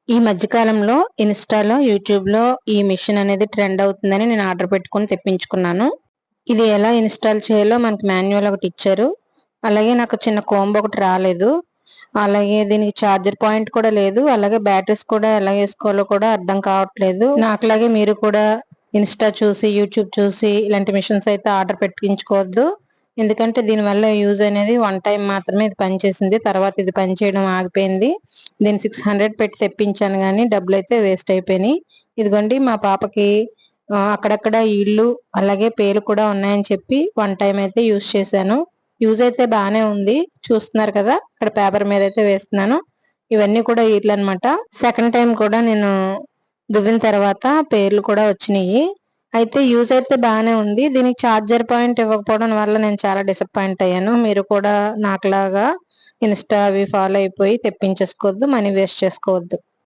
ఈ మధ్య కాలంలో ఇన్‌స్టాలో, యూట్యూబ్‌లో ఈ మిషన్ అనేది ట్రెండ్ అవుతుందని నేను ఆర్డర్ పెట్టుకొని తెప్పించుకున్నాను. ఇది ఎలా ఇన్‌స్టాల్ చేయాలో మనకి మాన్యువల్ ఒకటి ఇచ్చారు. అలాగే నాకు చిన్న కోంబ్ ఒకటి రాలేదు. అలాగే దీనికి చార్జర్ పాయింట్ కూడా లేదు. అలాగే బ్యాటరీస్ కూడా ఎలా ఏసుకోవాలో కూడా అర్థం కావట్లేదు. నాకులాగే మీరు కూడా ఇన్‌స్టా చూసి, యూట్యూబ్ చూసి ఇలాంటి మిషన్స్ అయితే ఆర్డర్ పెట్టించుకోవద్దు. ఎందుకంటే దీనివల్ల యూజ్ అనేది వన్ టైమ్ మాత్రమే ఇది పనిచేసింది. తర్వాత ఇది పనిచేయడం ఆగిపోయింది. దీన్ని 600 పెట్టి తెప్పించాను గానీ డబ్బులైతే వేస్ట్ అయిపోయినాయి. ఇదిగోండి మా పాపకి అక్కడక్కడ ఈళ్ళు అలాగే పేలు కూడా ఉన్నాయని చెప్పి వన్ టైమ్ అయితే యూజ్ చేశాను. యూజ్ అయితే బానే ఉంది. చూస్తున్నారు కదా! ఇక్కడ పేపర్ మీద అయితే వేస్తున్నాను. ఇవన్నీ కూడా ఈట్లనమాట. సెకండ్ టైమ్ కూడా నేను దువ్విన తర్వాత పేర్లు కూడా వచ్చినియి. అయితే యూజ్ అయితే బానే ఉంది. దీనికి చార్జర్ పాయింట్ ఇవ్వకపోవడం వల్ల నేను చాలా డిసప్పాయింట్ అయ్యాను. మీరు కూడా నాకులాగా ఇన్‌స్టా అవి ఫాలో అయిపోయి తెప్పించేసుకోవద్దు. మనీ వేస్ట్ చేసుకోవద్దు.